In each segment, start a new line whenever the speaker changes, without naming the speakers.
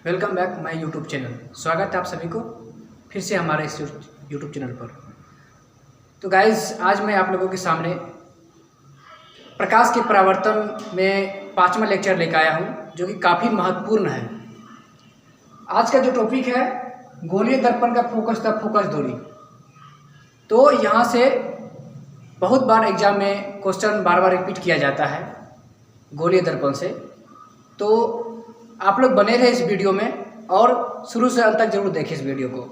Welcome back my YouTube channel. स्वागत है आप सभी को फिर से हमारे इस यूट्यूब चैनल पर। तो गाइज़, आज मैं आप लोगों के सामने प्रकाश के परावर्तन में 5वां लेक्चर लेकर आया हूं, जो कि काफ़ी महत्वपूर्ण है। आज का जो टॉपिक है गोलीय दर्पण का फोकस था फोकस दूरी। तो यहाँ से बहुत बार एग्जाम में क्वेश्चन बार बार रिपीट किया जाता है गोलीय दर्पण से। तो आप लोग बने रहे इस वीडियो में और शुरू से अंत तक जरूर देखें इस वीडियो को।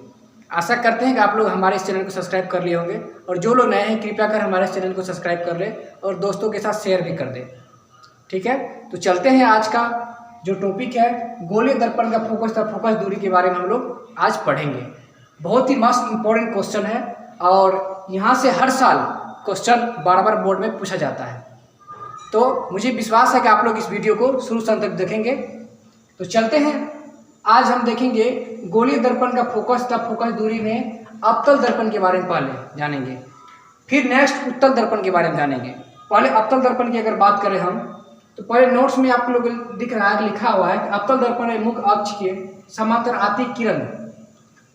आशा करते हैं कि आप लोग हमारे इस चैनल को सब्सक्राइब कर लिए होंगे, और जो लोग नए हैं कृपया कर हमारे इस चैनल को सब्सक्राइब कर लें और दोस्तों के साथ शेयर भी कर दें। ठीक है, तो चलते हैं। आज का जो टॉपिक है गोलीय दर्पण का फोकस था फोकस दूरी के बारे में हम लोग आज पढ़ेंगे। बहुत ही मस्त इंपॉर्टेंट क्वेश्चन है और यहाँ से हर साल क्वेश्चन बार बार बोर्ड में पूछा जाता है। तो मुझे विश्वास है कि आप लोग इस वीडियो को शुरू से अंत तक देखेंगे। तो चलते हैं। आज हम देखेंगे गोलीय दर्पण का फोकस था फोकस दूरी में अवतल दर्पण के बारे में पहले जानेंगे, फिर नेक्स्ट उत्तल दर्पण के बारे में जानेंगे। पहले अवतल दर्पण की अगर बात करें हम, तो पहले नोट्स में आप लोग दिख रहा है, लिखा हुआ है कि अवतल दर्पण में मुख्य अक्ष के समांतर आती किरण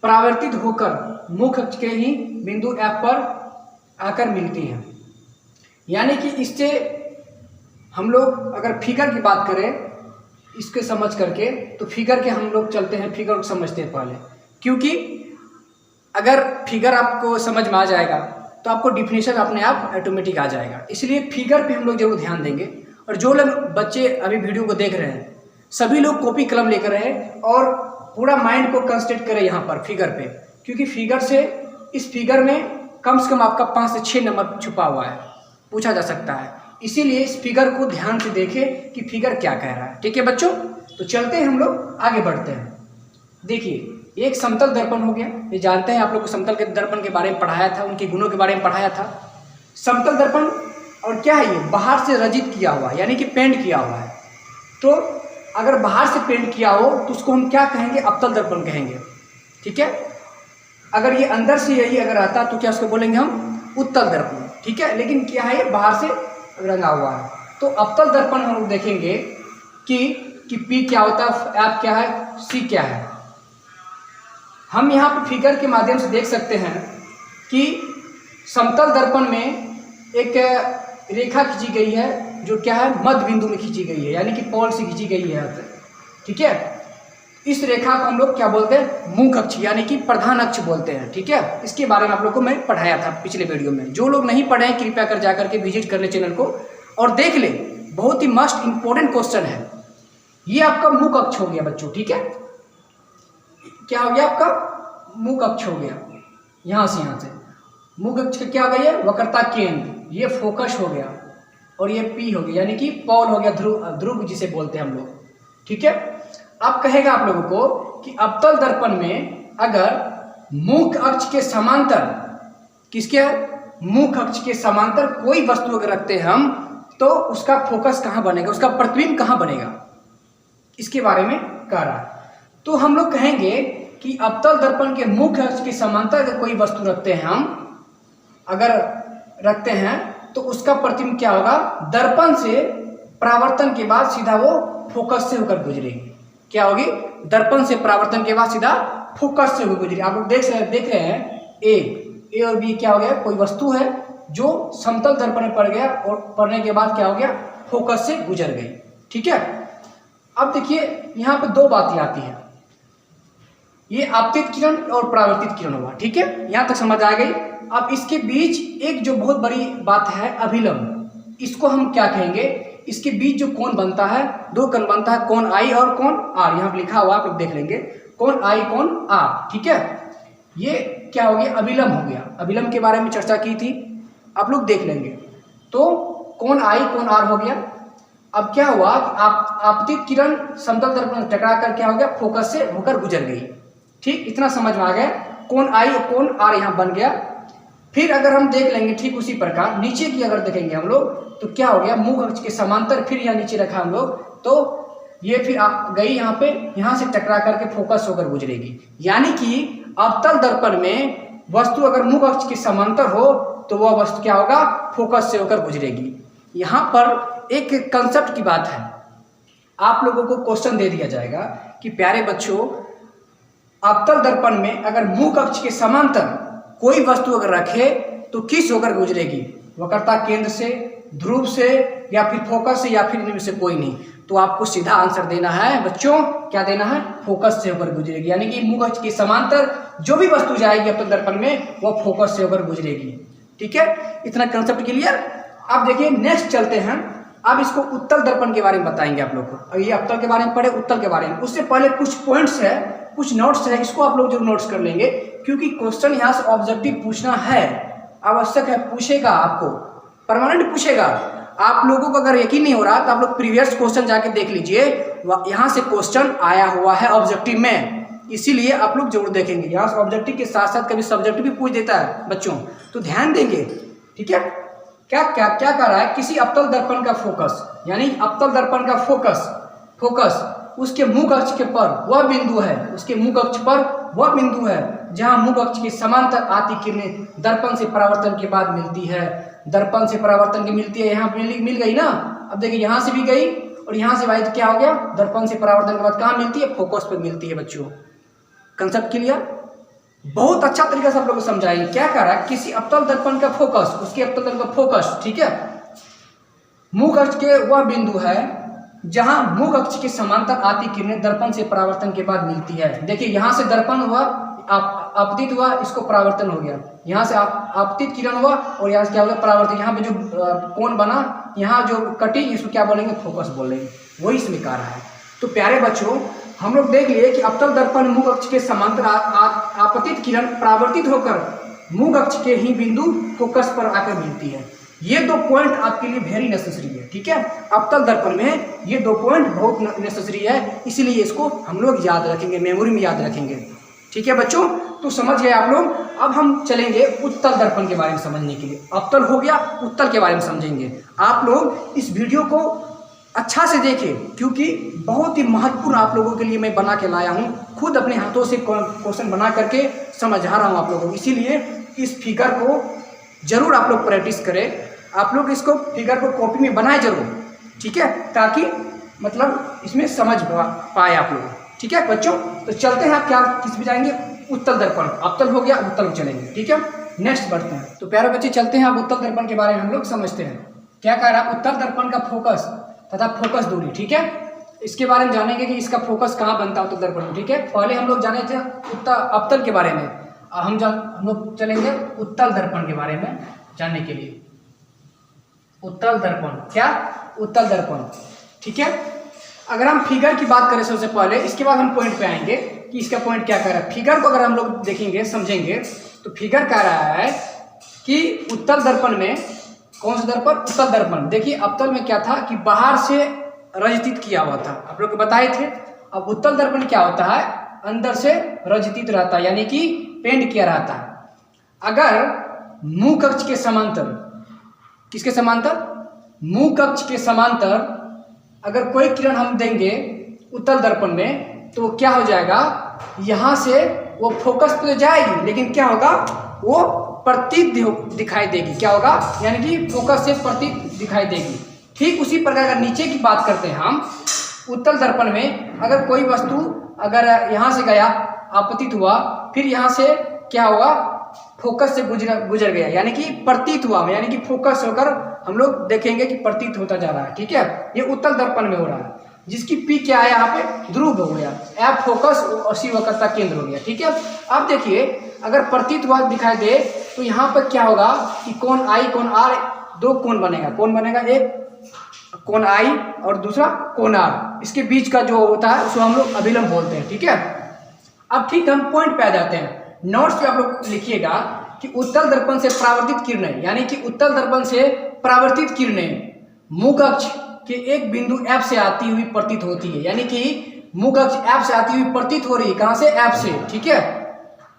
परावर्तित होकर मुख्य अक्ष के ही बिंदु F पर आकर मिलती है। यानी कि इससे हम लोग अगर फिगर की बात करें इसके समझ करके, तो फिगर के हम लोग चलते हैं, फिगर को समझते हैं पहले। क्योंकि अगर फिगर आपको समझ में आ जाएगा तो आपको डिफिनेशन अपने आप ऑटोमेटिक आ जाएगा। इसलिए फिगर पे हम लोग जरूर ध्यान देंगे। और जो लोग बच्चे अभी वीडियो को देख रहे हैं सभी लोग कॉपी कलम लेकर रहें और पूरा माइंड को कंसंट्रेट करें यहाँ पर फिगर पे, क्योंकि फिगर से इस फिगर में कम से कम आपका 5 से 6 नंबर छुपा हुआ है, पूछा जा सकता है। इसीलिए इस फिगर को ध्यान से देखें कि फिगर क्या कह रहा है। ठीक है बच्चों, तो चलते हैं, हम लोग आगे बढ़ते हैं। देखिए, एक समतल दर्पण हो गया। ये जानते हैं आप लोग को समतल के दर्पण के बारे में पढ़ाया था, उनके गुणों के बारे में पढ़ाया था। समतल दर्पण और क्या है, ये बाहर से रजित किया हुआ है, यानी कि पेंट किया हुआ है। तो अगर बाहर से पेंट किया हो तो उसको हम क्या कहेंगे, अवतल दर्पण कहेंगे। ठीक है, अगर ये अंदर से यही अगर आता तो क्या उसको बोलेंगे हम उत्तल दर्पण। ठीक है, लेकिन क्या है, बाहर से रंगा हुआ है। तो अवतल दर्पण हम लोग देखेंगे कि P क्या होता है, F क्या है, C क्या है। हम यहाँ पे फिगर के माध्यम से देख सकते हैं कि समतल दर्पण में एक रेखा खींची गई है, जो क्या है, मध्य बिंदु में खींची गई है, यानी कि पोल से खींची गई है। ठीक है, इस रेखा को हम लोग क्या बोलते हैं, मुख्य अक्ष यानी कि प्रधान अक्ष बोलते हैं। ठीक है, इसके बारे में आप लोग को मैं पढ़ाया था पिछले वीडियो में। जो लोग नहीं पढ़े हैं कृपया कर जाकर के विजिट कर ले चैनल को और देख ले। बहुत ही मस्ट इंपॉर्टेंट क्वेश्चन है। ये आपका मुख्य अक्ष हो गया बच्चों। ठीक है, क्या हो गया, आपका मुख्य अक्ष हो गया। यहाँ से मुख्य अक्ष का क्या हो गया, वक्रता केंद्र, ये फोकस हो गया, और ये P हो गया, यानी कि पोल हो गया, ध्रुव जिसे बोलते हैं हम लोग। ठीक है, अब कहेगा आप लोगों को कि अवतल दर्पण में अगर मुख्य अक्ष के समांतर, किसके, मुख्य अक्ष के समांतर कोई वस्तु अगर रखते हैं हम, तो उसका फोकस कहाँ बनेगा, उसका प्रतिबिंब कहाँ बनेगा, इसके बारे में कह रहा है। तो हम लोग कहेंगे कि अवतल दर्पण के मुख्य अक्ष के समांतर अगर कोई वस्तु रखते हैं हम, अगर रखते हैं तो उसका प्रतिबिंब क्या होगा, दर्पण से परावर्तन के बाद सीधा वो फोकस से होकर गुजरेगी। क्या होगी, दर्पण से परावर्तन के बाद सीधा फोकस से होकर गुजरेगी। आप लोग देख रहे हैं ए और बी क्या हो गया, कोई वस्तु है जो समतल दर्पण में पड़ गया और पड़ने के बाद क्या हो गया, फोकस से गुजर गई। ठीक है, अब देखिए यहाँ पे दो बातें आती हैं, ये आपतित किरण और परावर्तित किरण हुआ। ठीक है, यहाँ तक समझ आ गई। अब इसके बीच एक जो बहुत बड़ी बात है अभिलंब, इसको हम क्या कहेंगे, इसके बीच जो कोण बनता है, दो कोण बनता है, कोण I और कोण R। यहाँ पे लिखा हुआ आप लोग देख लेंगे, कोण I कोण R। ठीक है, ये क्या हो गया, अभिलंब हो गया। अभिलंब के बारे में चर्चा की थी, आप लोग देख लेंगे। तो कोण I कोण R हो गया। अब क्या हुआ, आपतित किरण समतल दर्पण में टकरा कर क्या हो गया, फोकस से होकर गुजर गई। ठीक, इतना समझ में आ गया, कोण I और कोण R यहाँ बन गया। फिर अगर हम देख लेंगे ठीक उसी प्रकार नीचे की अगर देखेंगे हम लोग, तो क्या हो गया, मुख्य अक्ष के समांतर फिर यहाँ नीचे रखा हम लोग, तो ये फिर गई यहाँ पे, यहाँ से टकरा करके फोकस होकर गुजरेगी। यानी कि अवतल दर्पण में वस्तु अगर मुख्य अक्ष के समांतर हो तो वह वस्तु क्या होगा, फोकस से होकर गुजरेगी। यहाँ पर एक कंसेप्ट की बात है, आप लोगों को क्वेश्चन दे दिया जाएगा कि प्यारे बच्चों, अवतल दर्पण में अगर मुख अक्ष के समांतर कोई वस्तु अगर रखे तो किस होकर गुजरेगी? वक्रता केंद्र से, ध्रुव से, या फिर फोकस से, या फिर इनमें से कोई नहीं। तो आपको सीधा आंसर देना है बच्चों, क्या देना है? फोकस से होकर गुजरेगी। यानी कि मुख अक्ष के समांतर जो भी वस्तु जाएगी अवतल दर्पण में वो फोकस से होकर गुजरेगी। ठीक है, इतना कंसेप्ट क्लियर। अब देखिए नेक्स्ट चलते हैं। अब इसको उत्तल दर्पण के बारे में बताएंगे आप लोग को। ये अवतल के बारे में पढ़े, उत्तल के बारे में। उससे पहले कुछ पॉइंट्स है, कुछ नोट्स है, इसको आप लोग जरूर नोट्स कर लेंगे, क्योंकि क्वेश्चन यहाँ से ऑब्जेक्टिव पूछना है, आवश्यक है, पूछेगा आपको, परमानेंट पूछेगा। आप लोगों को अगर यकीन नहीं हो रहा तो आप लोग प्रीवियस क्वेश्चन जाके देख लीजिए, यहाँ से क्वेश्चन आया हुआ है ऑब्जेक्टिव में, इसीलिए आप लोग जरूर देखेंगे। यहाँ से ऑब्जेक्टिव के साथ साथ कभी सब्जेक्ट भी पूछ देता है बच्चों, तो ध्यान देंगे। ठीक है, क्या क्या क्या कर रहा है? किसी अवतल दर्पण का फोकस, यानी अवतल दर्पण का फोकस उसके मुख अक्ष के पर वह बिंदु है, उसके मुख अक्ष पर वह बिंदु है जहां मुख अक्ष के समांतर आती किरणें दर्पण से परावर्तन के बाद मिलती है। दर्पण से परावर्तन की मिलती है, यहाँ मिल गई ना। अब देखिए यहाँ से भी गई और यहाँ से भाई तो क्या हो गया? दर्पण से परावर्तन के बाद कहाँ मिलती है? फोकस पर मिलती है बच्चों। Concept clear? बहुत अच्छा तरीका से आप लोग को समझाइए। क्या कर रहा है? किसी अवतल दर्पण का फोकस, उसके अवतल दर्पण का फोकस, ठीक है, मुख अक्ष के वह बिंदु है जहां मुख अक्ष के समांतर आती किरणें दर्पण से परावर्तन के बाद मिलती है। देखिए यहाँ से दर्पण हुआ, आपतित हुआ, इसको परावर्तन हो गया। यहाँ से आपतित किरण हुआ और यहाँ से क्या होगा? परावर्तन। यहाँ पे जो कोण बना, यहाँ जो कटी, इसको क्या बोलेंगे? फोकस बोलेंगे। वही इसमें कह रहा है। तो प्यारे बच्चों, हम लोग देख लिए कि अवतल दर्पण मुख अक्ष के समांतर आपतित किरण परावर्तित होकर मुख अक्ष के ही बिंदु फोकस पर आकर मिलती है। ये दो पॉइंट आपके लिए वेरी नेसेसरी है। ठीक है, अवतल दर्पण में ये दो पॉइंट बहुत नेसेसरी है, इसीलिए इसको हम लोग याद रखेंगे, मेमोरी में याद रखेंगे। ठीक है बच्चों, तो समझ गए आप लोग। अब हम चलेंगे उत्तल दर्पण के बारे में समझने के लिए। अवतल हो गया, उत्तल के बारे में समझेंगे। आप लोग इस वीडियो को अच्छा से देखें, क्योंकि बहुत ही महत्वपूर्ण आप लोगों के लिए मैं बना के लाया हूँ। खुद अपने हाथों से क्वेश्चन बना करके समझा रहा हूँ आप लोगों को, इसीलिए इस फिगर को जरूर आप लोग प्रैक्टिस करें। आप लोग इसको फिगर को कॉपी में बनाए जरूर, ठीक है, ताकि मतलब इसमें समझ पाए आप लोग। ठीक है बच्चों, तो चलते हैं। आप क्या किस में जाएंगे? उत्तल दर्पण। अवतल हो गया, उत्तल चलेंगे। ठीक है, नेक्स्ट बढ़ते हैं। तो प्यारे बच्चे चलते हैं, अब उत्तल दर्पण के बारे में हम लोग समझते हैं। क्या कह रहा है? उत्तल दर्पण का फोकस तथा फोकस दूरी। ठीक है, इसके बारे में जानेंगे कि इसका फोकस कहाँ बनता है उत्तल दर्पण में। ठीक है, पहले हम लोग जाने थे अवतल के बारे में, हम लोग चलेंगे उत्तल दर्पण के बारे में जानने के लिए। उत्तल दर्पण क्या? उत्तल दर्पण। ठीक है, अगर हम फिगर की बात करें सबसे पहले, इसके बाद हम पॉइंट पे आएंगे कि इसका पॉइंट क्या कह रहा है। फिगर को अगर हम लोग देखेंगे, समझेंगे, तो फिगर कह रहा है कि उत्तल दर्पण में, कौन सा दर्पण? उत्तल दर्पण। देखिए अवतल में क्या था कि बाहर से रजतित किया हुआ था, आप लोग को बताए थे। अब उत्तल दर्पण क्या होता है? अंदर से रजतित रहता है, यानी कि पेंट किया रहता है। अगर मुख अक्ष के समांतर, किसके समांतर? मुख अक्ष के समांतर अगर कोई किरण हम देंगे उत्तल दर्पण में, तो क्या हो जाएगा? यहाँ से वो फोकस पे तो जाएगी, लेकिन क्या होगा? वो प्रतीत दिखाई देगी। क्या होगा? यानी कि फोकस से प्रतीत दिखाई देगी। ठीक उसी प्रकार अगर नीचे की बात करते हैं हम, उत्तल दर्पण में अगर कोई वस्तु अगर यहाँ से गया, आपतित हुआ, फिर यहाँ से क्या होगा? फोकस से गुजर गया, यानी कि प्रतीत हुआ, यानी कि फोकस होकर हम लोग देखेंगे कि प्रतीत होता जा रहा है। ठीक है, ये उत्तल दर्पण में हो रहा है, जिसकी पी क्या है? यहाँ पे ध्रुव हो गया, एफ फोकस और सी वक्रता केंद्र हो गया। ठीक है, अब देखिए अगर प्रतीत हुआ दिखाई दे तो यहाँ पर क्या होगा कि कोण आई, कोण आर, दो कोण बनेगा। कौन बनेगा? एक कोण आई और दूसरा कोण आर। इसके बीच का जो होता है उसको हम लोग अभिलंब बोलते हैं। ठीक है, अब ठीक हम पॉइंट पे आ जाते हैं। नोट्स पे आप लोग लिखिएगा कि उत्तल दर्पण से परावर्तित किरणें, यानी कि उत्तल दर्पण से परावर्तित किरणें मुख अक्ष के एक बिंदु F से आती हुई प्रतीत होती है, यानी कि मुख अक्ष F से आती हुई प्रतीत हो रही है। कहाँ से? F से। ठीक है,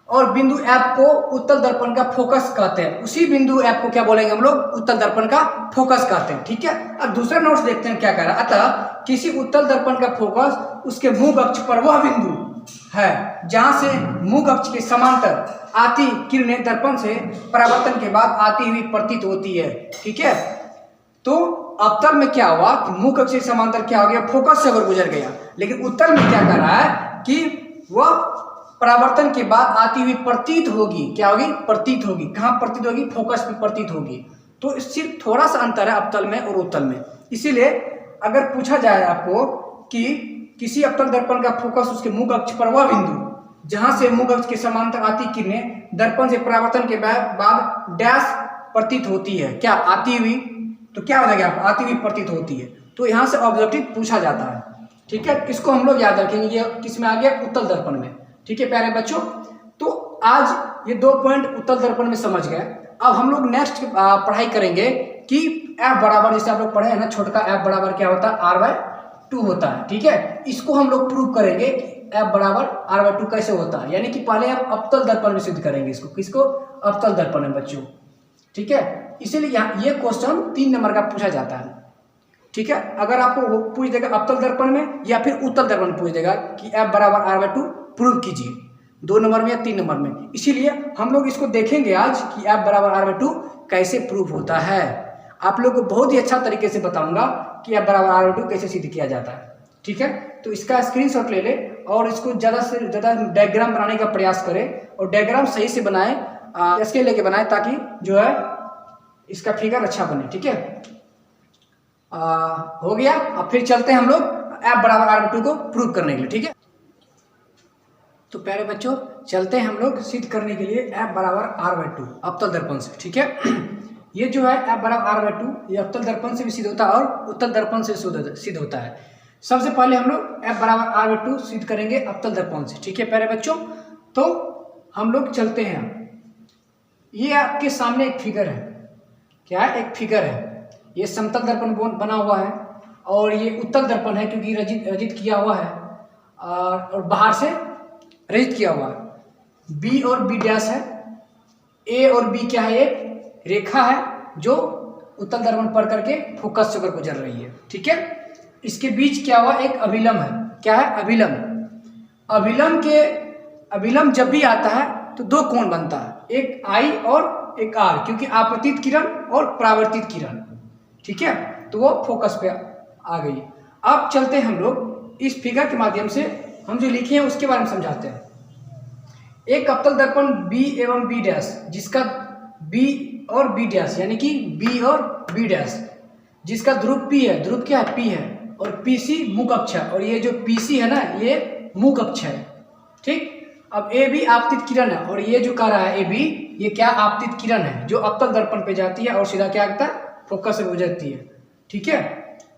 और बिंदु F को उत्तल दर्पण का फोकस कहते हैं। उसी बिंदु F को क्या बोलेंगे हम लोग? उत्तल दर्पण का फोकस कहते हैं। ठीक है, अब दूसरा नोट्स देखते हैं क्या कह रहा है। अतः किसी उत्तल दर्पण का फोकस उसके मुख अक्ष पर वह बिंदु है जहां से मुख अक्ष के समांतर आती किरणें दर्पण से परावर्तन के बाद आती हुई प्रतीत होती है। ठीक है, तो अवतल में क्या हुआ कि मुख्य अक्ष के समांतर क्या हो गया, फोकस से अगर गुजर गया। लेकिन उत्तल में क्या कर रहा है कि वह परावर्तन के बाद आती हुई प्रतीत होगी, क्या होगी, प्रतीत होगी। कहाँ प्रतीत होगी, फोकस पे प्रतीत होगी। तो सिर्फ थोड़ा सा अंतर है अवतल में और उत्तल में। इसीलिए अगर पूछा जाए आपको कि किसी अवतल दर्पण का फोकस उसके मुख्य अक्ष पर वह बिंदु जहां से मुख्य अक्ष के समांतर आती किरणें दर्पण से परावर्तन के बाद डैश प्रतीत होती है, क्या आती हुई, तो क्या हो जाएगा, आती हुई प्रतीत होती है। तो यहाँ से ऑब्जेक्टिव पूछा जाता है, ठीक है। इसको हम लोग याद रखेंगे, ये किस में आ गया, उत्तल दर्पण में, ठीक है प्यारे बच्चों। तो आज ये 2 पॉइंट उत्तल दर्पण में समझ गए। अब हम लोग नेक्स्ट पढ़ाई करेंगे कि F बराबर, जैसे आप लोग पढ़े हैं ना, छोटा F बराबर क्या होता है, R/2 होता है, ठीक है। इसको हम लोग प्रूव करेंगे F बराबर R/2 कैसे होता है, यानी कि पहले हम अवतल दर्पण में सिद्ध करेंगे इसको, किसको, अवतल दर्पण में बच्चों, ठीक है। इसीलिए यहाँ ये क्वेश्चन 3 नंबर का पूछा जाता है, ठीक है। अगर आपको पूछ देगा अवतल दर्पण में या फिर उत्तल दर्पण में पूछ देगा कि F बराबर R/2 प्रूव कीजिए, 2 नंबर में या 3 नंबर में। इसीलिए हम लोग इसको देखेंगे आज कि F बराबर R/2 कैसे प्रूव होता है। आप लोग को बहुत ही अच्छा तरीके से बताऊंगा कि F बराबर R/2 कैसे सिद्ध किया जाता है, ठीक है। तो इसका स्क्रीनशॉट ले ले और इसको ज़्यादा से ज़्यादा डायग्राम बनाने का प्रयास करें और डायग्राम सही से बनाएं, इसके लेके बनाएं ताकि जो है इसका फिगर अच्छा बने, ठीक है। हो गया। अब फिर चलते हैं हम लोग F बराबर R/2 को प्रूव करने के लिए, ठीक है। तो प्यारे बच्चों चलते हैं हम लोग सिद्ध करने के लिए F बराबर R/2 अवतल दर्पण से, ठीक है। ये जो है F बराबर R/2 ये अवतल दर्पण से भी सिद्ध होता है और उत्तल दर्पण से सिद्ध होता है। सबसे पहले हम लोग F बराबर R/2 सिद्ध करेंगे अवतल दर्पण से, ठीक है प्यारे बच्चों। तो हम लोग चलते हैं, ये आपके सामने एक फिगर है, क्या है, एक फिगर है। ये समतल दर्पण बना हुआ है और ये उत्तल दर्पण है क्योंकि रजित किया हुआ है और बाहर से रजित किया हुआ है। B और B डैश है, A और B क्या है, एक रेखा है जो उत्तल दर्पण पर करके फोकस से होकर गुजर रही है, ठीक है। इसके बीच क्या हुआ, एक अभिलंब है, क्या है, अभिलंब। अभिलंब जब भी आता है तो 2 कोण बनता है, एक I और एक R, क्योंकि आपतित किरण और परावर्तित किरण, ठीक है। तो वो फोकस पे आ गई। अब चलते हैं हम लोग इस फिगर के माध्यम से हम जो लिखे हैं उसके बारे में समझाते हैं। एक अवतल दर्पण B एवं B डैश, जिसका B और B डैश यानी कि B और B डैश, जिसका ध्रुव P है, ध्रुव क्या है, P है, और PC मुख्य अक्ष है, और ये जो PC है ना ये मुख्य अक्ष है, ठीक। अब AB आपतित किरण है और ये जो कह रहा है AB, ये क्या, आपतित किरण है जो अवतल दर्पण पे जाती है और सीधा क्या करता है, फोकस से गुजरती है, ठीक है।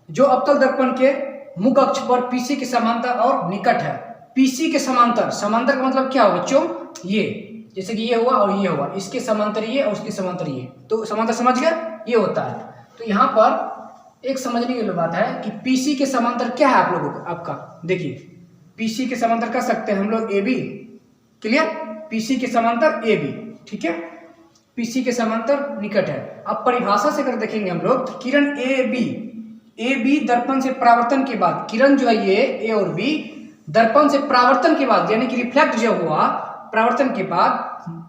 जो अवतल दर्पण के मुख्य अक्ष पर PC के समांतर और निकट है। PC के समांतर, समांतर का मतलब क्या होगा बच्चों, ये जैसे कि ये हुआ और ये हुआ, इसके समांतर ये और उसके समांतर ये, तो समांतर समझ गए, ये होता है। तो यहाँ पर एक समझने की बात है कि PC के समांतर क्या है आप लोगों का, आपका देखिए PC के समांतर कर सकते हैं हम लोग AB, क्लियर, PC के समांतर AB, ठीक है। PC के समांतर निकट है। अब परिभाषा से अगर देखेंगे हम लोग तो किरण AB दर्पण से परावर्तन के बाद, किरण जो है ये A और B दर्पण से परावर्तन के बाद यानी कि रिफ्लेक्ट जब हुआ परावर्तन के बाद,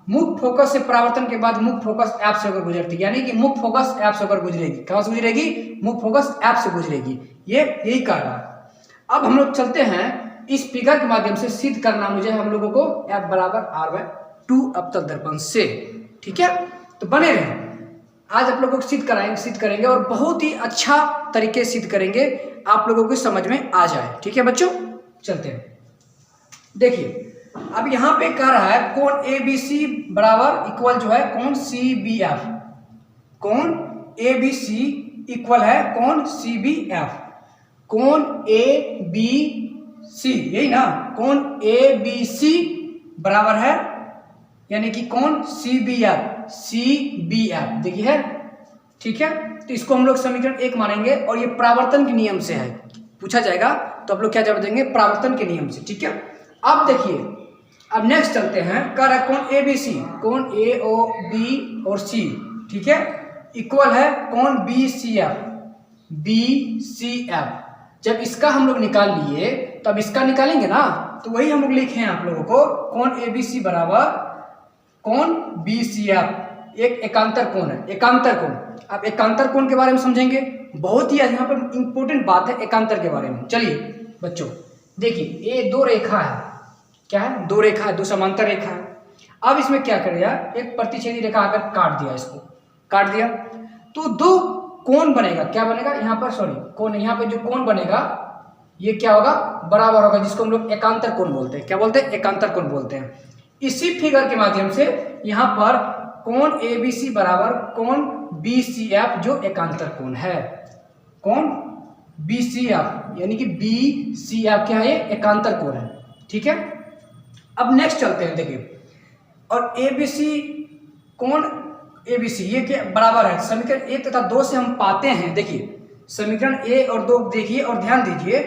मुख्य फोकस से परावर्तन के बाद मुख्य फोकस F से होकर गुजरती है, यानी कि मुख्य फोकस F से होकर गुजरेगी। कहां से गुजरेगी, मुख्य फोकस F से गुजरेगी, ये यही कह रहा है। अब हम लोग चलते हैं इस फिगर के माध्यम से सिद्ध करना मुझे हम लोगों को F बराबर R/2 अवतल दर्पण से, ठीक है। तो बने रहे, आज आप लोगों को सिद्ध करेंगे और बहुत ही अच्छा तरीके से सिद्ध करेंगे, आप लोगों को समझ में आ जाए, ठीक है बच्चों। चलते हैं, देखिए अब यहाँ पे कह रहा है कोण ABC बराबर इक्वल जो है कोण CBF, कोण ABC इक्वल है कोण CBF, कोण ABC यही ना, कोण ABC बराबर है यानी कि कोण CBF देखिए है, ठीक है। तो इसको हम लोग समीकरण 1 मानेंगे और ये परावर्तन के नियम से है, पूछा जाएगा तो आप लोग क्या जवाब देंगे, परावर्तन के नियम से, ठीक है। अब देखिए, अब नेक्स्ट चलते हैं, कह रहा है कोण ABC, कोण AOB और C, ठीक है, इक्वल है कोण BCF। जब इसका हम लोग निकाल लिए तब इसका निकालेंगे ना, तो वही हम लोग लिखे हैं आप लोगों को, कोण ABC बराबर कोण BCF, एक एकांतर कोण है, एकांतर कोण। अब एकांतर कोण के बारे में समझेंगे, बहुत ही यहाँ पर इंपॉर्टेंट बात है एकांतर के बारे में। चलिए बच्चों देखिए, ये दो रेखा है, क्या है, दो रेखा है, दो समांतर रेखा है। अब इसमें क्या करेगा, एक प्रतिच्छेदी रेखा आकर काट दिया, इसको काट दिया तो दो कोण बनेगा, क्या बनेगा यहाँ पर, सॉरी कोण, यहाँ पे जो कोण बनेगा ये क्या होगा, बराबर होगा, जिसको हम लोग एकांतर कोण बोलते हैं। क्या बोलते हैं, एकांतर कोण बोलते हैं। इसी फिगर के माध्यम से यहाँ पर कोण ABC बराबर कोण BCF जो एकांतर कोण है, कोण BCF यानी कि BCF क्या है, ये एकांतर कोण है, ठीक है। अब नेक्स्ट चलते हैं, देखिए, और ABC कोण ABC ये क्या बराबर है, समीकरण 1 तथा 2 से हम पाते हैं। देखिए समीकरण 1 और 2 देखिए और ध्यान दीजिए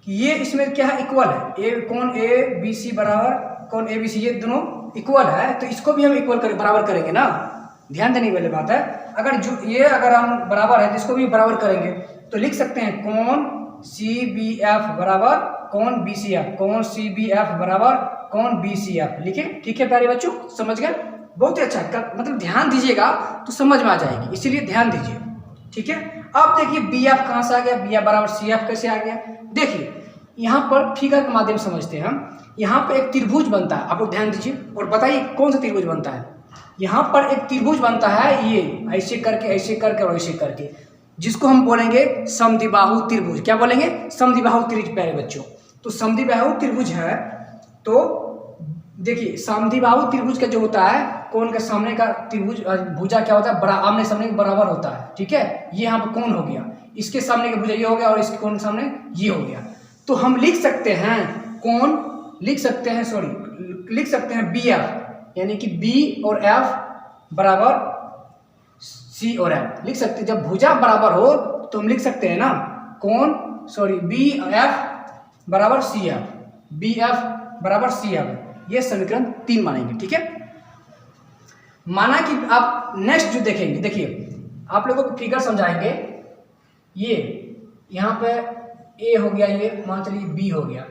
कि ये इसमें क्या है, इक्वल है। कोण ABC बराबर कोण ABC ये दोनों इक्वल है, तो इसको भी हम इक्वल बराबर करेंगे ना, ध्यान देने वाली बात है। अगर हम बराबर है तो इसको भी बराबर करेंगे, तो लिख सकते हैं कोण CBF बराबर कोण BCF, कोण CBF बराबर कोण BCF लिखे, ठीक है प्यारे बच्चों, समझ गए, बहुत ही अच्छा, मतलब ध्यान दीजिएगा तो समझ में आ जाएगी, इसीलिए ध्यान दीजिए, ठीक है। अब देखिए BF कहाँ से आ गया, BF बराबर CF कैसे आ गया। देखिए यहाँ पर फिगर के माध्यम से समझते हैं हम। यहाँ पर एक त्रिभुज बनता है, आप लोग ध्यान दीजिए और बताइए कौन सा त्रिभुज बनता है। यहाँ पर एक त्रिभुज बनता है, ये ऐसे करके और ऐसे करके, जिसको हम बोलेंगे समद्विबाहु त्रिभुज। क्या बोलेंगे, समद्विबाहु त्रिभुज प्यारे बच्चों। तो समद्विबाहु त्रिभुज है, तो देखिए समद्विबाहु त्रिभुज का जो होता है, कोण के सामने का त्रिभुज भुजा क्या होता है, आमने सामने के बराबर होता है, ठीक है। ये यहाँ पर कोण हो गया, इसके सामने का भुजा ये हो गया और इसके कोण के सामने ये हो गया। तो हम लिख सकते हैं कोण, लिख सकते हैं BF यानी कि B और F बराबर C और F लिख सकते हैं। जब भुजा बराबर हो तो हम लिख सकते हैं ना कोण BF बराबर CF, BF बराबर CF, ये समीकरण 3 मानेंगे, ठीक है। माना कि आप नेक्स्ट जो देखेंगे, देखिए आप लोगों को फिगर समझाएंगे। ये यहाँ पे A हो गया, ये मान चलिए B हो गया,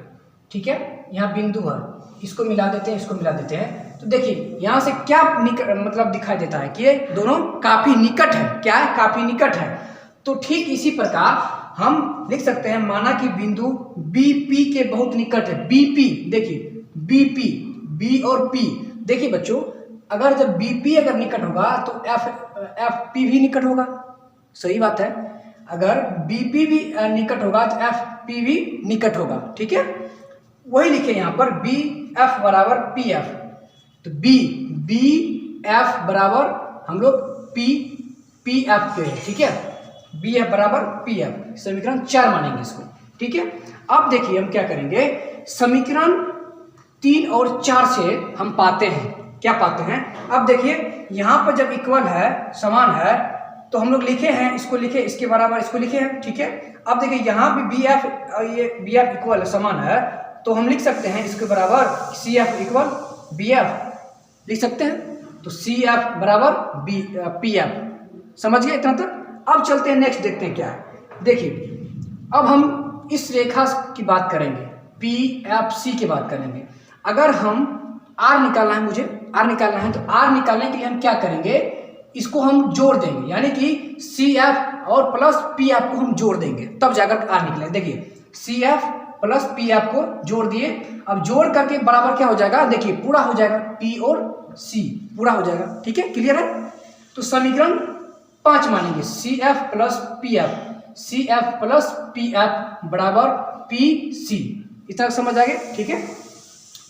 ठीक है। यहाँ बिंदु है, इसको मिला देते हैं, इसको मिला देते हैं, तो देखिए यहाँ से क्या मतलब दिखाई देता है कि ये दोनों काफी निकट है, क्या है, काफी निकट है। तो ठीक इसी प्रकार हम लिख सकते हैं, माना कि बिंदु BP के बहुत निकट है, BP, देखिए BP, B और P, देखिए बच्चों अगर जब BP अगर निकट होगा तो FP भी निकट होगा, सही बात है। अगर BP भी निकट होगा तो FP भी निकट होगा, ठीक है। वही लिखे यहाँ पर BF बराबर PF, तो BF बराबर हम लोग PF के हैं, ठीक है। BF बराबर PF, समीकरण 4 मानेंगे इसको, ठीक है। अब देखिए हम क्या करेंगे, समीकरण 3 और 4 से हम पाते हैं, क्या पाते हैं। अब देखिए यहाँ पर जब इक्वल है, समान है, तो हम लोग लिखे हैं, इसको लिखे, इसके बराबर इसको लिखे हैं, ठीक है। अब देखिए यहाँ भी BF और ये BF इक्वल समान है, तो हम लिख सकते हैं इसके बराबर CF इक्वल BF लिख सकते हैं। तो CF बराबर PF, समझ गए इतना तक। अब चलते हैं नेक्स्ट, देखते हैं क्या है। देखिए अब हम इस रेखा की बात करेंगे, PFC की बात करेंगे। अगर हम R निकालना है, मुझे R निकालना है, तो R निकालने के लिए हम क्या करेंगे, इसको हम जोड़ देंगे, यानी कि CF और प्लस PF को हम जोड़ देंगे, तब जाकर R निकलेगा। देखिए CF प्लस PF को जोड़ दिए, अब जोड़ करके बराबर क्या हो जाएगा, देखिए पूरा हो जाएगा, P और C पूरा हो जाएगा, ठीक है, क्लियर है। तो समीकरण 5 मानेंगे, CF प्लस PF बराबर PC, इतना समझ आ गया, ठीक है।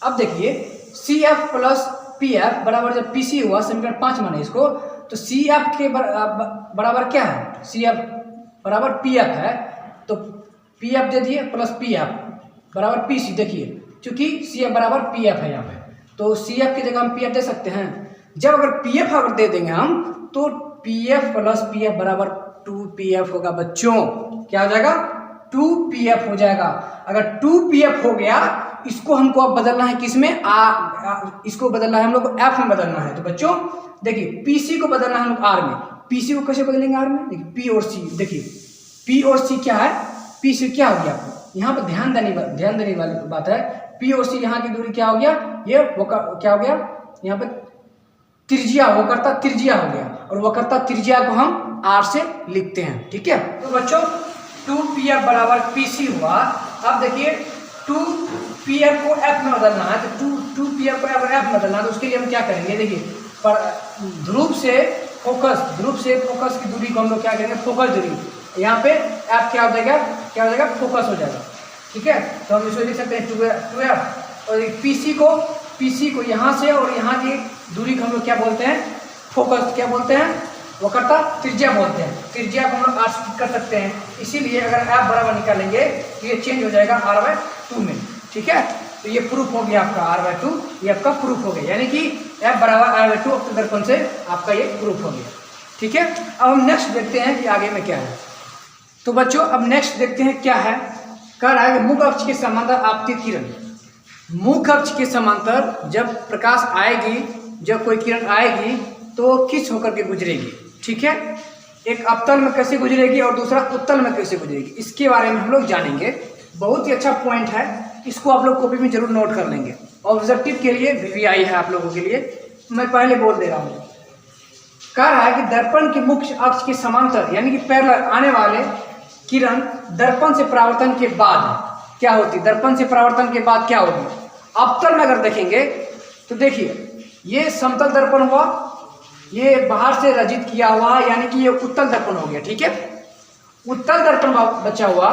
अब देखिए CF प्लस PF बराबर जब PC हुआ, समीकरण 5 माने इसको, तो CF के बराबर क्या है, CF बराबर PF है, तो PF दे दिए प्लस PF बराबर PC। देखिए चूंकि CF बराबर PF है यहाँ पे, तो CF की जगह हम PF दे सकते हैं। जब अगर PF अगर दे देंगे हम, तो PF प्लस PF बराबर 2PF होगा बच्चों, क्या हो जाएगा, 2PF हो जाएगा। अगर 2PF हो गया, इसको हमको अब बदलना है किसमें, इसको बदलना है हम लोग को F में बदलना है। तो बच्चों देखिए PC को बदलना है हम लोग R में, PC को कैसे बदलेंगे R में, देखिए P और C, देखिए P और C क्या है, P से क्या हो गया, आपको यहाँ पर ध्यान देने वाली बात है। P और C यहाँ की दूरी क्या हो गया, ये वो क्या हो गया, यहाँ पे त्रिज्या, वक्रता त्रिज्या हो गया, और वक्रता त्रिज्या को हम आर से लिखते हैं। ठीक है, तो बच्चों 2pf बराबर pc हुआ। अब देखिए 2pf को f में बदलना है, तो 2pf को अगर f में बदलना है तो उसके लिए हम क्या करेंगे, देखिए ध्रुव से फोकस की दूरी को हम लोग क्या करेंगे, फोकस दूरी। यहाँ पे f क्या हो जाएगा, फोकस हो जाएगा। ठीक है, तो हम इसको लिख सकते हैं 2f, और पीसी को यहाँ से और यहाँ की दूरी को हम लोग क्या बोलते हैं, फोकस क्या बोलते हैं, वक्रता त्रिज्या बोलते हैं। त्रिज्या को हम लोग आर कर सकते हैं, इसीलिए अगर f बराबर निकालेंगे तो ये चेंज हो जाएगा r/2 में। ठीक है, तो ये प्रूफ हो गया आपका r/2, ये आपका प्रूफ हो गया, यानी कि f बराबर r/2 अवतल दर्पण से आपका ये प्रूफ हो गया। ठीक है, अब हम नेक्स्ट देखते हैं कि आगे में क्या है। तो बच्चों अब नेक्स्ट देखते हैं क्या है, कह रहा है मुख्य अक्ष के समांतर आपतित किरण। मुख्य अक्ष के समांतर जब प्रकाश आएगी, जब कोई किरण आएगी तो किस होकर के गुजरेगी। ठीक है, एक अवतल में कैसे गुजरेगी और दूसरा उत्तल में कैसे गुजरेगी, इसके बारे में हम लोग जानेंगे। बहुत ही अच्छा पॉइंट है, इसको आप लोग कॉपी में जरूर नोट कर लेंगे। ऑब्जेक्टिव के लिए वीवीआई है आप लोगों के लिए, मैं पहले बोल दे रहा हूँ। कह रहा है कि दर्पण के मुख्य अक्ष के समांतर यानी कि पैरेलल आने वाले किरण दर्पण से परावर्तन के बाद क्या होती, दर्पण से परावर्तन के बाद क्या होगी। अवतल में अगर देखेंगे तो देखिए ये समतल दर्पण हुआ, ये बाहर से रजित किया हुआ यानी कि ये उत्तल दर्पण हो गया। ठीक है, उत्तल दर्पण बचा हुआ,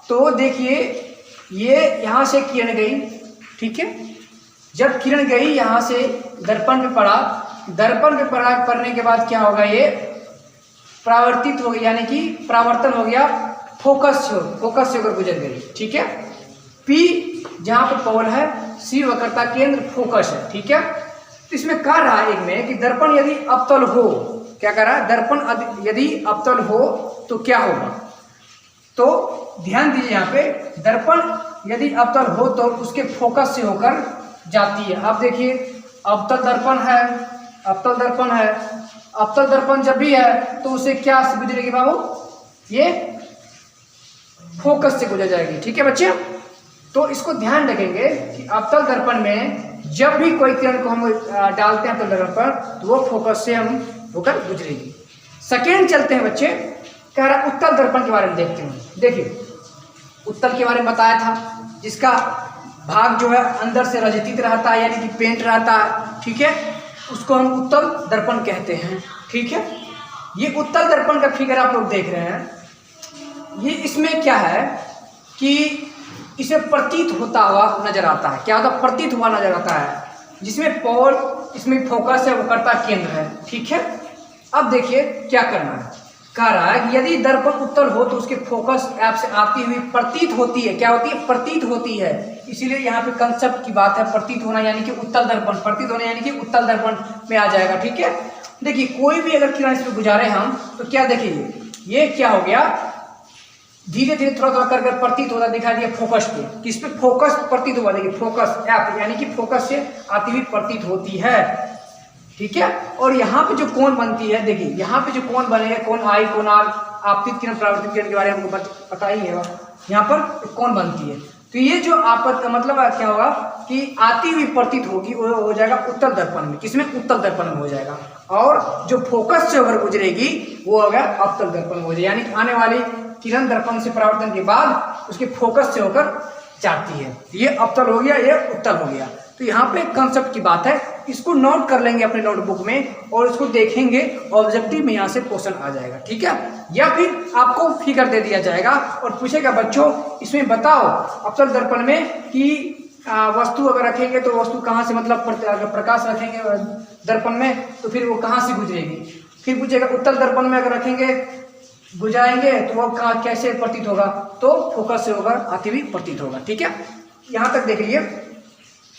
तो देखिए ये यहाँ से किरण गई। ठीक है, जब किरण गई यहाँ से दर्पण पे पड़ा, दर्पण पे पड़ने के बाद क्या होगा, ये परावर्तित हो गया यानी कि परावर्तन हो गया, फोकस से होकर गुजर गई। ठीक है, P जहाँ पे पोल है, C वक्रता केंद्र, फोकस है। ठीक है, तो इसमें कह रहा है एक में कि दर्पण यदि अवतल हो, क्या कह रहा है, दर्पण यदि अवतल हो तो क्या होगा। तो ध्यान दीजिए यहाँ पे, दर्पण यदि अवतल हो तो उसके फोकस से होकर जाती है। अब देखिए अवतल दर्पण है, अवतल दर्पण जब भी है तो उसे क्या से गुजरेगी बाबू, ये फोकस से गुजर जाएगी। ठीक है बच्चे, तो इसको ध्यान रखेंगे कि अवतल दर्पण में जब भी कोई किरण को हम डालते हैं अवतल दर्पण पर तो वो फोकस से हम होकर गुजरेगी। सेकेंड चलते हैं बच्चे, कह रहा उत्तल दर्पण के बारे में देखते हैं। देखिए उत्तल के बारे में बताया था, जिसका भाग जो है अंदर से रजतित रहता है यानी कि पेंट रहता है। ठीक है, उसको हम उत्तल दर्पण कहते हैं। ठीक है, ये उत्तल दर्पण का फिगर आप लोग देख रहे हैं, ये इसमें क्या है कि इसे प्रतीत होता हुआ नजर आता है। क्या होता है, प्रतीत हुआ नजर आता है, जिसमें पोल, इसमें फोकस है, वक्रता केंद्र है। ठीक है, अब देखिए क्या करना है, कह रहा है कि यदि दर्पण उत्तल हो तो उसके फोकस ऐप से आती हुई प्रतीत होती है। क्या होती है, प्रतीत होती है, इसीलिए यहाँ पे कंसेप्ट की बात है, प्रतीत होना यानी कि उत्तल दर्पण, प्रतीत होना यानी कि उत्तल दर्पण में आ जाएगा। ठीक है, देखिए कोई भी अगर किरण इसमें गुजारे हम तो क्या देखिए, ये क्या हो गया, धीरे धीरे थोड़ा करके प्रतीत होता दिखाई दिया फोकस पे, किस पे, फोकस प्रतीत हुआ। देखिए फोकस ऐप यानी कि फोकस से आती हुई प्रतीत होती है। ठीक है, और यहाँ पे जो कोण बनती है, देखिए यहाँ पे जो कोण बनेगा, कोण आई, कोण आर, आपतित किरण परावर्तित किरण के बारे में हमको पता ही है, यहाँ पर कोण बनती है। तो ये जो आपत का मतलब क्या होगा कि आती हुई प्रतीत होगी, वो हो जाएगा उत्तल दर्पण में, किसमें, उत्तल दर्पण में हो जाएगा। और जो फोकस से होकर गुजरेगी वो होगा अवतल दर्पण में हो जाएगी, यानी आने वाली किरण दर्पण से परावर्तन के बाद उसके फोकस से होकर जाती है। ये अवतल हो गया, ये उत्तल हो गया। तो यहाँ पे कंसेप्ट की बात है, इसको नोट कर लेंगे अपने नोटबुक में और इसको देखेंगे, ऑब्जेक्टिव में यहाँ से क्वेश्चन आ जाएगा। ठीक है, या फिर आपको फिगर दे दिया जाएगा और पूछेगा बच्चों इसमें बताओ अवतल दर्पण में कि वस्तु अगर रखेंगे तो वस्तु कहाँ से, मतलब अगर प्रकाश रखेंगे दर्पण में तो फिर वो कहाँ से गुजरेगी। फिर पूछेगा उत्तल दर्पण में अगर रखेंगे, गुजारेंगे तो वो कहाँ कैसे प्रतीत होगा, तो फोकस से होगा, आती हुई प्रतीत होगा। ठीक है, यहाँ तक देख लीजिए।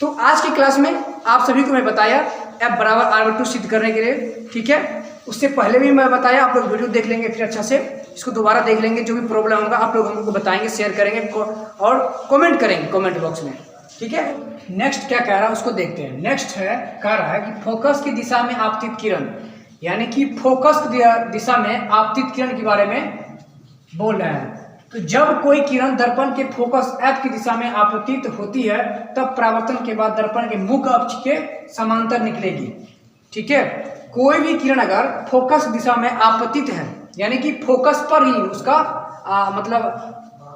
तो आज की क्लास में आप सभी को मैं बताया F बराबर r/2 सिद्ध करने के लिए। ठीक है, उससे पहले भी मैं बताया, आप लोग वीडियो देख लेंगे, फिर अच्छा से इसको दोबारा देख लेंगे, जो भी प्रॉब्लम होगा आप लोग हमको बताएंगे, शेयर करेंगे और कमेंट करेंगे कमेंट बॉक्स में। ठीक है, नेक्स्ट क्या कह रहा है उसको देखते हैं। नेक्स्ट है, कह रहा है कि फोकस की दिशा में आपतित किरण, यानी कि फोकस दिशा में आपतित किरण के बारे में बोल रहे हैं। तो जब कोई किरण दर्पण के फोकस F की दिशा में आपतित होती है तब परावर्तन के बाद दर्पण के मुख्य अक्ष के समांतर निकलेगी। ठीक है। कोई भी किरण अगर फोकस दिशा में आपतित है, यानी कि फोकस पर ही उसका मतलब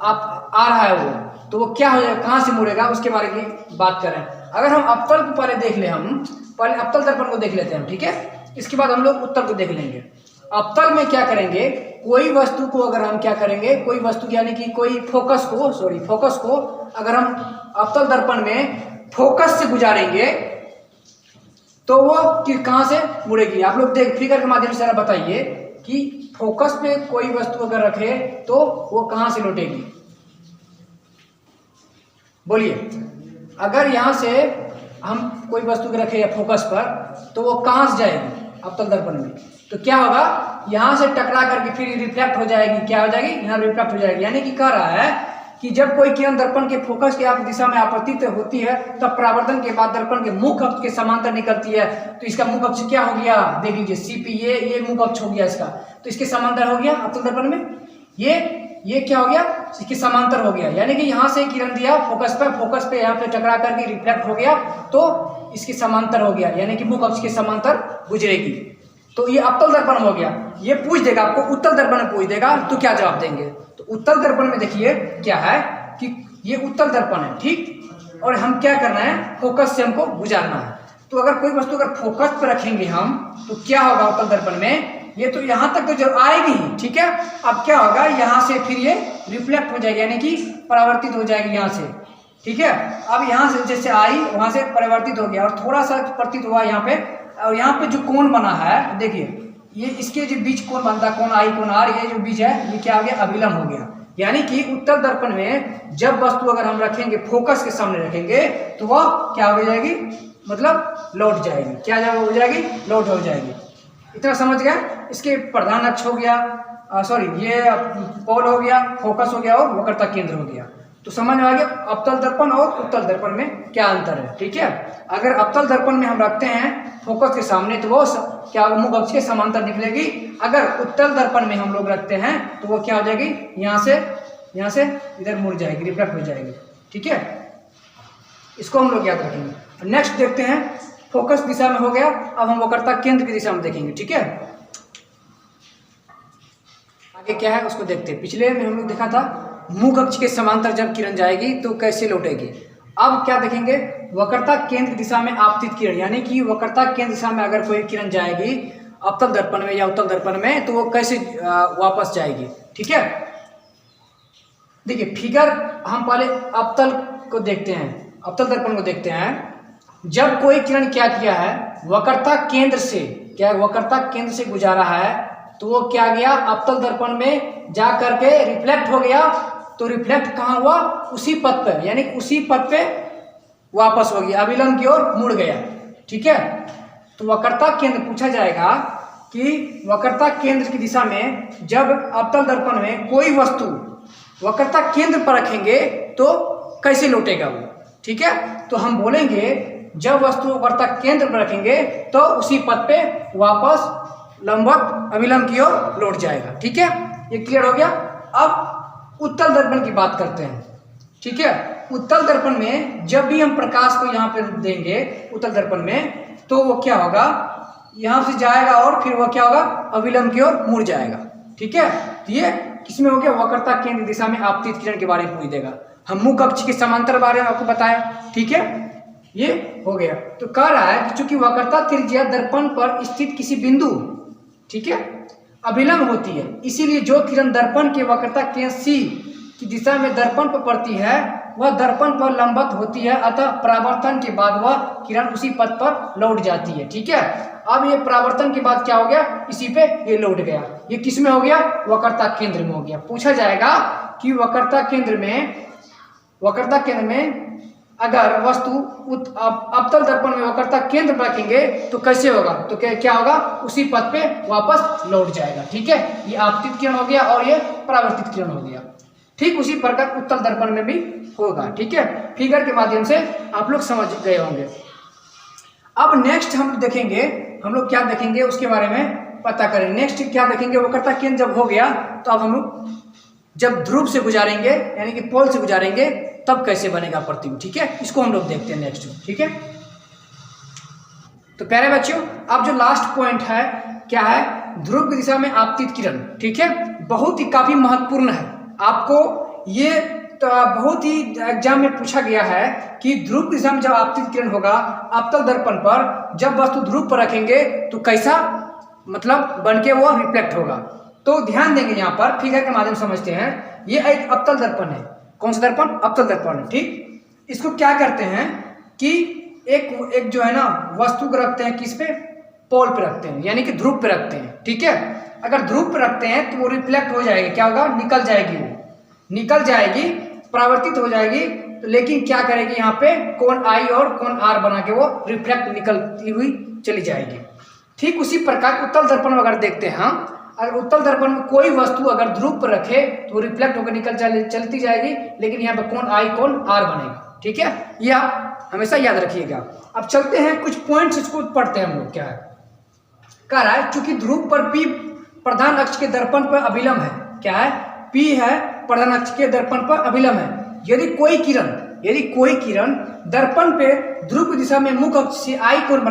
आप आ रहा है वो, तो वो क्या हो जाएगा, कहाँ से मुड़ेगा, उसके बारे में बात करें। अगर हम अवतल को पहले देख ले, हम पहले अवतल दर्पण को देख लेते हैं, ठीक है। इसके बाद हम लोग उत्तल को देख लेंगे। अवतल में क्या करेंगे, कोई वस्तु को अगर हम क्या करेंगे, कोई वस्तु यानी कि कोई फोकस को अगर हम अवतल दर्पण में फोकस से गुजारेंगे तो वो कहाँ से मुड़ेगी। आप लोग देख फिगर के माध्यम से जरा बताइए कि फोकस पे कोई वस्तु अगर रखे तो वो कहाँ से लौटेगी, बोलिए। अगर यहाँ से हम कोई वस्तु रखे या फोकस पर तो वो कहाँ से जाएगी अवतल दर्पण में, तो क्या होगा, यहाँ से टकरा करके फिर रिफ्लेक्ट हो जाएगी। क्या हो जाएगी, यहाँ रिफ्लेक्ट हो जाएगी। यानी कि कह रहा है कि जब कोई किरण दर्पण के फोकस की दिशा में आपतित होती है तब परावर्तन के बाद दर्पण के मुख अक्ष के समांतर निकलती है। तो इसका मुख अक्ष क्या हो गया, देख लीजिए CP, ये मुख अक्ष हो गया इसका, तो इसके समांतर हो गया अवतल दर्पण में। ये क्या हो गया, इसके समांतर हो गया। यानी कि यहाँ से किरण दिया फोकस पे यहाँ पे टकरा करके रिफ्लेक्ट हो गया तो इसके समांतर हो गया, यानी कि मुख अक्ष के समांतर गुजरेगी। तो ये अवतल दर्पण हो गया। ये पूछ देगा आपको, उत्तल दर्पण में पूछ देगा तो क्या जवाब देंगे। तो उत्तल दर्पण में देखिए क्या है कि ये उत्तल दर्पण है, ठीक, और हम क्या करना है, फोकस से हमको गुजारना है। तो अगर कोई वस्तु अगर फोकस पर रखेंगे हम तो क्या होगा उत्तल दर्पण में, ये तो यहाँ तक तो जब आएगी, ठीक है। अब क्या होगा, यहाँ से फिर ये रिफ्लेक्ट हो जाएगी, यानी कि परावर्तित हो जाएगी यहाँ से, ठीक है। अब यहाँ से जैसे आई वहाँ से परिवर्तित हो गया और थोड़ा सा प्रतीत हुआ यहाँ पे, और यहाँ पे जो कोण बना है देखिए, ये इसके जो बीच कोण बनता है, कोण आई कोण आर, ये जो बीच है ये क्या हो गया, अभिलंब हो गया। यानी कि उत्तल दर्पण में जब वस्तु अगर हम रखेंगे फोकस के सामने रखेंगे तो वह क्या हो जाएगी, मतलब लौट जाएगी। क्या हो जाएगी, लौट हो जाएगी। इतना समझ गया। इसके प्रधान अक्ष हो गया, ये पोल हो गया, फोकस हो गया और वक्रता केंद्र हो गया। तो समझ में आ गया अवतल दर्पण और उत्तल दर्पण में क्या अंतर है, ठीक है। अगर अवतल दर्पण में हम रखते हैं फोकस के सामने तो वो क्या मुख अक्ष के समांतर निकलेगी। अगर उत्तल दर्पण में हम लोग रखते हैं तो वो क्या हो जाएगी, यहाँ से इधर मुड़ जाएगी, रिफ्लेक्ट हो जाएगी, ठीक है। इसको हम लोग याद रखेंगे। नेक्स्ट देखते हैं, फोकस दिशा में हो गया, अब हम वक्रता केंद्र की दिशा में देखेंगे, ठीक है। आगे क्या है उसको देखते हैं। पिछले में हम लोग देखा था मुख अक्ष के समांतर जब किरण जाएगी तो कैसे लौटेगी। अब क्या देखेंगे, वक्रता केंद्र दिशा में आपतित किरण, यानी कि वक्रता केंद्र दिशा में अगर कोई किरण जाएगी अवतल दर्पण में या उत्तल दर्पण में तो वो कैसे वापस जाएगी, ठीक है। देखिए फिगर हम पहले अवतल को देखते हैं, अवतल दर्पण को देखते हैं। जब कोई किरण क्या किया है, वक्रता केंद्र से गुजारा है तो वो क्या गया, अवतल दर्पण में जा करके रिफ्लेक्ट हो गया। तो रिफ्लेक्ट कहाँ हुआ, उसी पथ पे, यानी उसी पथ पे वापस हो गया, अभिलंब की ओर मुड़ गया, ठीक है। तो वक्रता केंद्र पूछा जाएगा कि वक्रता केंद्र की दिशा में जब अवतल दर्पण में कोई वस्तु वक्रता केंद्र पर रखेंगे तो कैसे लौटेगा वो, ठीक है। तो हम बोलेंगे जब वस्तु वक्रता केंद्र पर रखेंगे तो उसी पथ पे वापस लंबवत अभिलंब की ओर लौट जाएगा, ठीक है। ये क्लियर हो गया। अब उत्तल दर्पण की बात करते हैं, ठीक है। उत्तल दर्पण में जब भी हम प्रकाश को यहाँ पे देंगे उत्तल दर्पण में तो वो क्या होगा, यहाँ से जाएगा और फिर वो क्या होगा, अभिलंब की ओर मुड़ जाएगा, ठीक है। तो ये किसमें हो गया, वक्रता केंद्र दिशा में आपतित किरण के बारे में पूछ देगा। हम मुख अक्ष के समांतर बारे में आपको बताया, ठीक है। ये हो गया। तो कह रहा है कि चूंकि वक्रता त्रिज्या दर्पण पर स्थित किसी बिंदु, ठीक है, अभिलंब होती है, इसीलिए जो किरण दर्पण के वक्रता केंद्र C की दिशा में दर्पण पर पड़ती है वह दर्पण पर लंबवत होती है, अतः परावर्तन के बाद वह किरण उसी पथ पर लौट जाती है, ठीक है। अब ये परावर्तन के बाद क्या हो गया, इसी पे ये लौट गया। ये किस में हो गया, वक्रता केंद्र में हो गया। पूछा जाएगा कि वक्रता केंद्र में अगर वस्तु अवतल दर्पण में वक्रता केंद्र पर रखेंगे तो कैसे होगा, तो क्या होगा, उसी पथ पे वापस लौट जाएगा, ठीक है। ये आपतित किरण हो गया और ये परावर्तित किरण हो गया। ठीक उसी प्रकार उत्तल दर्पण में भी होगा, ठीक है। फिगर के माध्यम से आप लोग समझ गए होंगे। अब नेक्स्ट हम देखेंगे, हम लोग क्या देखेंगे उसके बारे में पता करें। नेक्स्ट क्या देखेंगे, वक्रता केंद्र जब हो गया तो अब हम लोग जब ध्रुव से गुजारेंगे यानी कि पोल से गुजारेंगे तब कैसे बनेगा प्रतिबिंब, ठीक है। इसको हम लोग देखते हैं नेक्स्ट, ठीक है। तो प्यारे बच्चों, अब जो लास्ट पॉइंट है क्या है, ध्रुव की दिशा में आपतित किरण। ठीक है, बहुत ही काफी महत्वपूर्ण है। आपको ये तो बहुत ही एग्जाम में पूछा गया है कि ध्रुव की दिशा में जब आपतित किरण होगा अवतल दर्पण पर, जब वस्तु ध्रुव पर रखेंगे तो कैसा मतलब बन के वो रिफ्लेक्ट होगा। तो ध्यान देंगे यहाँ पर, फिगर के माध्यम से समझते हैं। ये एक अवतल दर्पण है। कौन सा दर्पण? अवतल दर्पण है। ठीक, इसको क्या करते हैं कि एक जो है ना वस्तु को रखते हैं किस पे? पोल पे रखते हैं, यानी कि ध्रुव पे रखते हैं। ठीक है, अगर ध्रुव पे रखते हैं तो वो रिफ्लेक्ट हो जाएगी। क्या होगा? निकल जाएगी, वो निकल जाएगी, परावर्तित हो जाएगी। तो लेकिन क्या करेगी यहाँ पे? कोण आई और कोण आर बना के वो रिफ्लेक्ट निकलती हुई चली जाएगी। ठीक उसी प्रकार उत्तल दर्पण अगर देखते हैं हम, अगर उत्तल दर्पण में कोई वस्तु अगर ध्रुव पर रखे तो रिफ्लेक्ट होकर निकल चलती जाएगी, लेकिन यहाँ पे कोण आई कोण आर बनेगा। ठीक है, ये आप हमेशा याद रखिएगा। अब चलते हैं कुछ पॉइंट्स, इसको पढ़ते हैं हम लोग। क्या है कह रहा है? चूंकि ध्रुव पर P प्रधान अक्ष के दर्पण पर अभिलंब है। क्या है? P है प्रधान अक्ष के दर्पण पर अभिलंब है। यदि कोई किरण दर्पण पे ध्रुव की दिशा में मुख अक्ष से आई कोण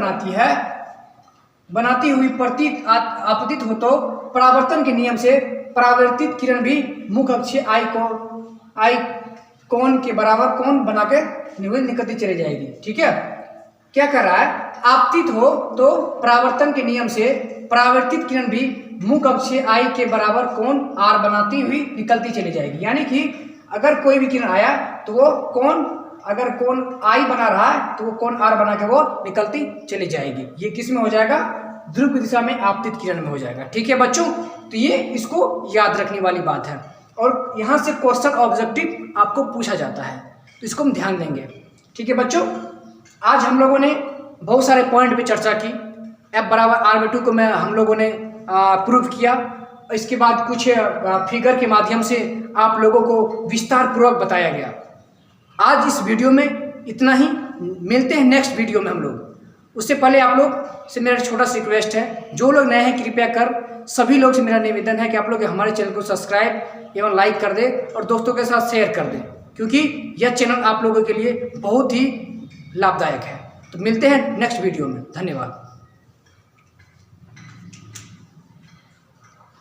बनाती हुई प्रतीत आपतित हो तो परावर्तन के नियम से परावर्तित किरण भी मुख अक्ष से आई कोण के बराबर कोण बना के निकलती चली जाएगी। ठीक है, क्या कर रहा है? आपतित हो तो परावर्तन के नियम से परावर्तित किरण भी मुख अक्ष से आई के बराबर कोण आर बनाती हुई निकलती चली जाएगी। यानी कि अगर कोई भी किरण आया तो वो अगर कोण आई बना रहा है तो वो कोण आर बना के वो निकलती चली जाएगी। ये किस में हो जाएगा? ध्रुव की दिशा में आपतित किरण में हो जाएगा। ठीक है बच्चों, तो ये इसको याद रखने वाली बात है और यहाँ से क्वेश्चन ऑब्जेक्टिव आपको पूछा जाता है, तो इसको हम ध्यान देंगे। ठीक है बच्चों, आज हम लोगों ने बहुत सारे पॉइंट पे चर्चा की। F बराबर R/2 को हम लोगों ने प्रूव किया। इसके बाद कुछ फिगर के माध्यम से आप लोगों को विस्तार पूर्वक बताया गया। आज इस वीडियो में इतना ही, मिलते हैं नेक्स्ट वीडियो में हम लोग। उससे पहले आप लोग से मेरा छोटा सा रिक्वेस्ट है, जो लोग नए हैं कृपया कर सभी लोग से मेरा निवेदन है कि आप लोग हमारे चैनल को सब्सक्राइब एवं लाइक कर दें और दोस्तों के साथ शेयर कर दें, क्योंकि यह चैनल आप लोगों के लिए बहुत ही लाभदायक है। तो मिलते हैं नेक्स्ट वीडियो में। धन्यवाद।